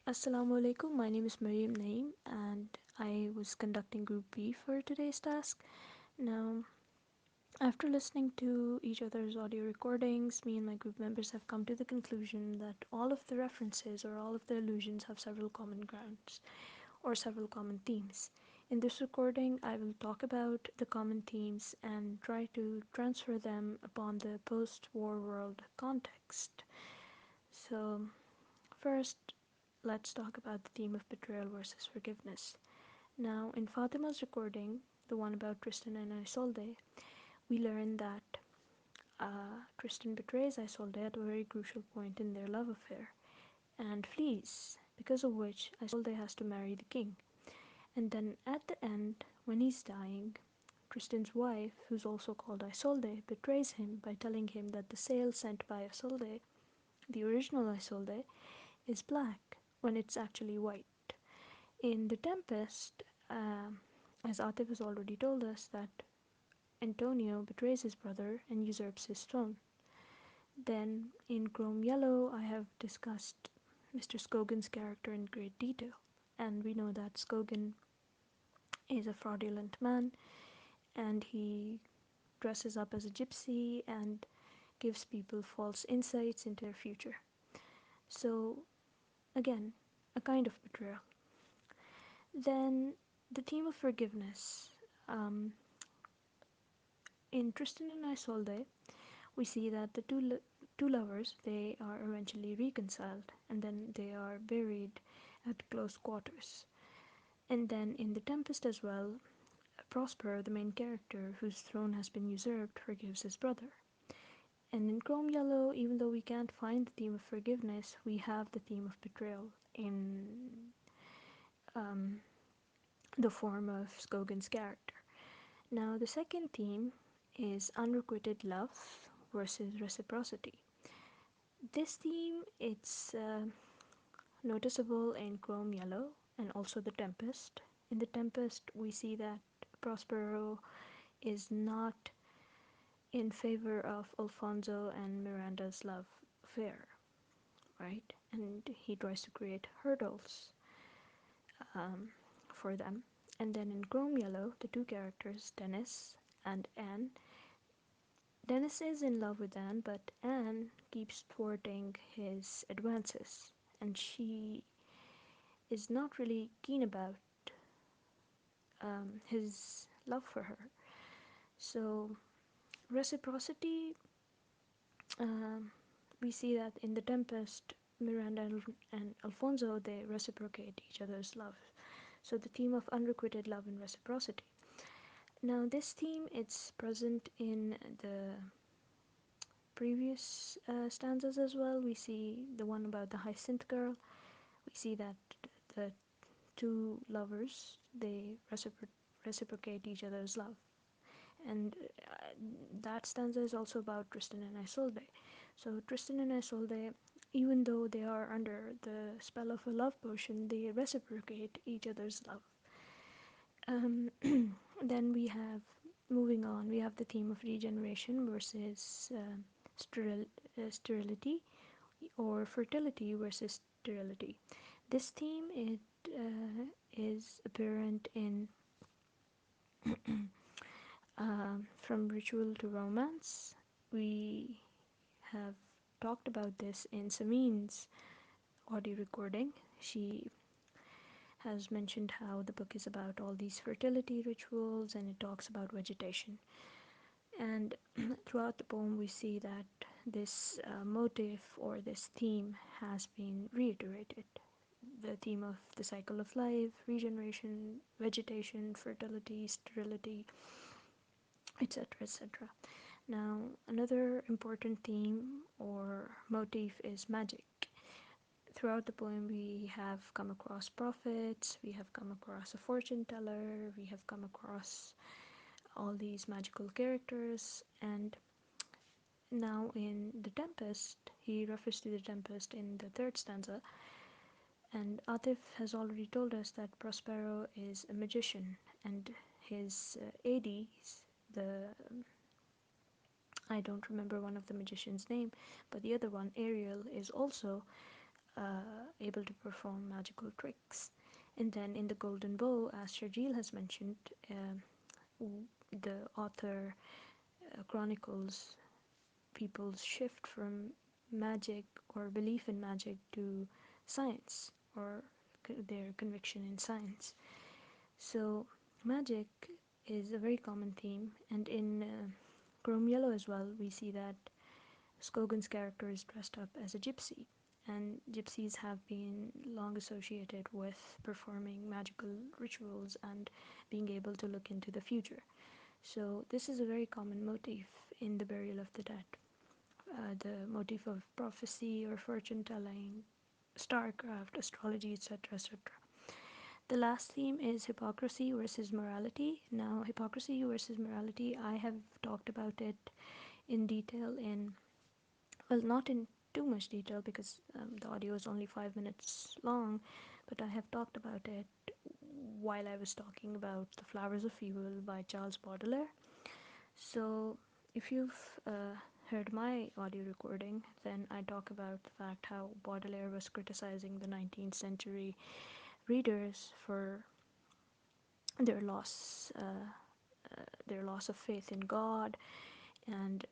Assalamu alaikum. My name is Mariam Naeem and I was conducting Group B for today's task. Now, after listening to each other's audio recordings, me and my group members have come to the conclusion that all of the references or all of the allusions have several common grounds or several common themes. In this recording, I will talk about the common themes and try to transfer them upon the post war world context. So, first, let's talk about the theme of betrayal versus forgiveness. Now, in Fatima's recording, the one about Tristan and Isolde, we learn that Tristan betrays Isolde at a very crucial point in their love affair and flees, because of which Isolde has to marry the king. And then at the end, when he's dying, Tristan's wife, who's also called Isolde, betrays him by telling him that the sail sent by Isolde, the original Isolde, is black when it's actually white. In The Tempest, as Atif has already told us, that Antonio betrays his brother and usurps his throne. Then, in Chrome Yellow, I have discussed Mr. Scogan's character in great detail, and we know that Scogan is a fraudulent man and he dresses up as a gypsy and gives people false insights into their future. So, again, a kind of betrayal. Then, the theme of forgiveness. Um, in Tristan and Isolde, we see that the two lovers they are eventually reconciled, and then they are buried at close quarters. And then in The Tempest as well, Prosper, the main character whose throne has been usurped, forgives his brother. And in Chrome Yellow, even though we can't find the theme of forgiveness, we have the theme of betrayal in um, the form of Scogan's character. Now, the second theme is unrequited love versus reciprocity. This theme it's noticeable in Chrome Yellow and also The Tempest. In The Tempest, we see that Prospero is not in favor of Alfonso and Miranda's love affair, right? And he tries to create hurdles um, for them. And then in Chrome Yellow, the two characters, Dennis and Anne, Dennis is in love with Anne, but Anne keeps thwarting his advances, and she is not really keen about his love for her. So, reciprocity, um, we see that in The Tempest, Miranda and Alfonso they reciprocate each other's love. So, the theme of unrequited love and reciprocity. Now, this theme it's present in the previous stanzas as well. We see the one about the Hyacinth girl. We see that the two lovers they reciprocate each other's love, and that stanza is also about Tristan and Isolde. So Tristan and Isolde, even though they are under the spell of a love potion, they reciprocate each other's love. Um, then we have moving on. We have the theme of regeneration versus sterility, or fertility versus sterility. This theme it is apparent in From Ritual to Romance. We have talked about this in Samin's audio recording. She has mentioned how the book is about all these fertility rituals and it talks about vegetation. And throughout the poem, we see that this motif or this theme has been reiterated. The theme of the cycle of life, regeneration, vegetation, fertility, sterility, etc. etc. Now, another important theme or motif is magic. Throughout the poem, we have come across prophets, we have come across a fortune teller, we have come across all these magical characters, and now in The Tempest, he refers to the Tempest in the third stanza, and Atif has already told us that Prospero is a magician, and his ADs, the I don't remember one of the magician's name, but the other one, Ariel, is also able to perform magical tricks. And then in the Golden Bow, as Sharjeel has mentioned, the author chronicles people's shift from magic or belief in magic to science, or their conviction in science. So, magic is a very common theme, and in Chrome Yellow as well, we see that Skogan's character is dressed up as a gypsy, and gypsies have been long associated with performing magical rituals and being able to look into the future. So, this is a very common motif in the Burial of the Dead. The motif of prophecy or fortune telling, starcraft, astrology, etc. etc. The last theme is hypocrisy versus morality. Now, hypocrisy versus morality, I have talked about it in detail in, well, not in too much detail because the audio is only 5 minutes long, but I have talked about it while I was talking about The Flowers of Evil by Charles Baudelaire. So, if you've heard my audio recording, then I talk about the fact how Baudelaire was criticizing the 19th century readers for their loss, their loss of faith in God, and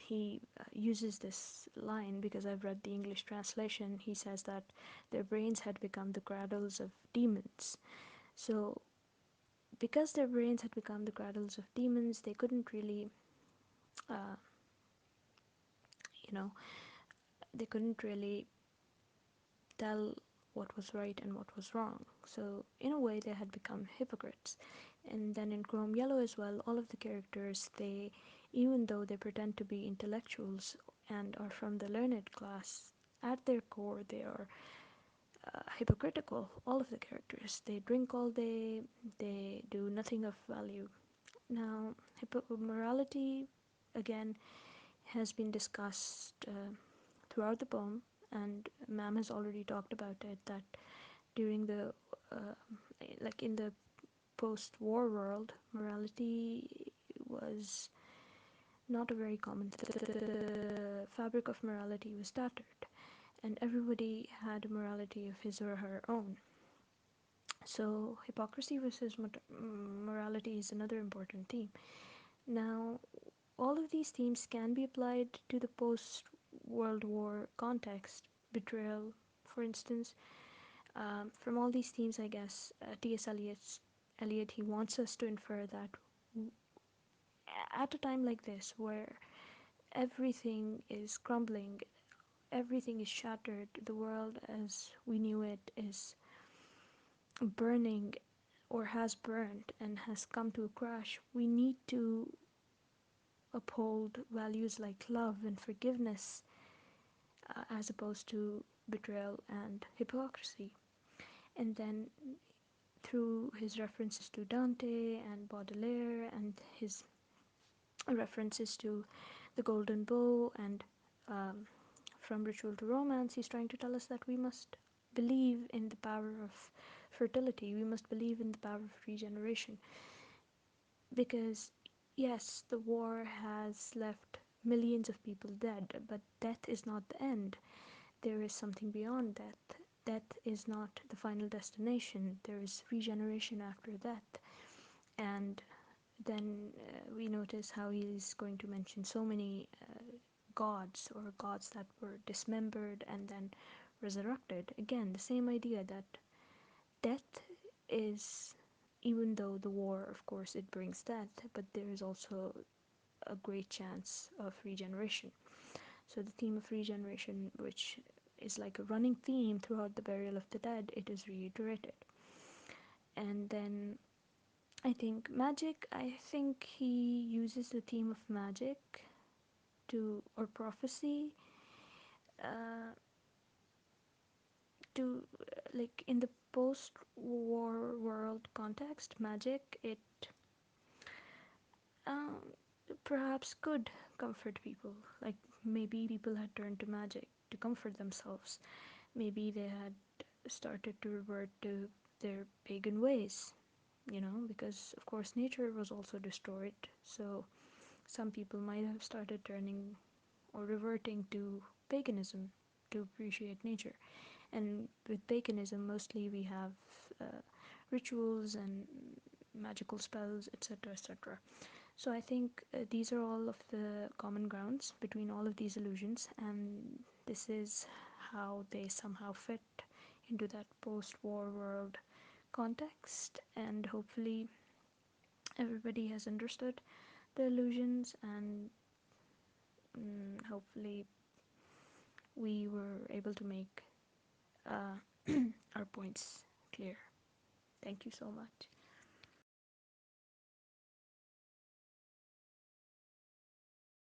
he uses this line because I've read the English translation. He says that their brains had become the cradles of demons. So, because their brains had become the cradles of demons, they couldn't really, uh, you know, they couldn't really tell what was right and what was wrong. So, in a way, they had become hypocrites. And then in Chrome Yellow as well, all of the characters, they, even though they pretend to be intellectuals and are from the learned class, at their core, they are hypocritical. All of the characters, they drink all day, they do nothing of value. Now, morality, again, has been discussed throughout the poem, and Ma'am has already talked about it, that during the uh, like in the post-war world, morality was not a very common thing. The fabric of morality was tattered, and everybody had a morality of his or her own. So, hypocrisy versus morality is another important theme. Now, all of these themes can be applied to the post World War context. Betrayal, for instance. From all these themes, I guess T.S. Eliot, he wants us to infer that at a time like this, where everything is crumbling, everything is shattered, the world as we knew it is burning or has burned and has come to a crash, we need to uphold values like love and forgiveness as opposed to betrayal and hypocrisy. And then through his references to Dante and Baudelaire and his references to the Golden Bow and um, from ritual to romance, he's trying to tell us that we must believe in the power of fertility, we must believe in the power of regeneration. Because, yes, the war has left millions of people dead, but death is not the end. There is something beyond death. Death is not the final destination. There is regeneration after death. And then we notice how he is going to mention so many gods, or gods that were dismembered and then resurrected. Again, the same idea that death is, even though the war, of course, it brings death, but there is also a great chance of regeneration. So the theme of regeneration, which is like a running theme throughout the Burial of the Dead, it is reiterated. And then I think he uses the theme of magic to, or prophecy, uh, to, like in the post-war world context, magic, it um, perhaps could comfort people. Like maybe people had turned to magic to comfort themselves. Maybe they had started to revert to their pagan ways, because of course nature was also destroyed. So some people might have started turning or reverting to paganism. to appreciate nature. And with paganism, mostly we have rituals and magical spells, etc., etc. So I think these are all of the common grounds between all of these illusions, and this is how they somehow fit into that post war world context. And hopefully, everybody has understood the illusions, and hopefully, we were able to make our points clear. Thank you so much.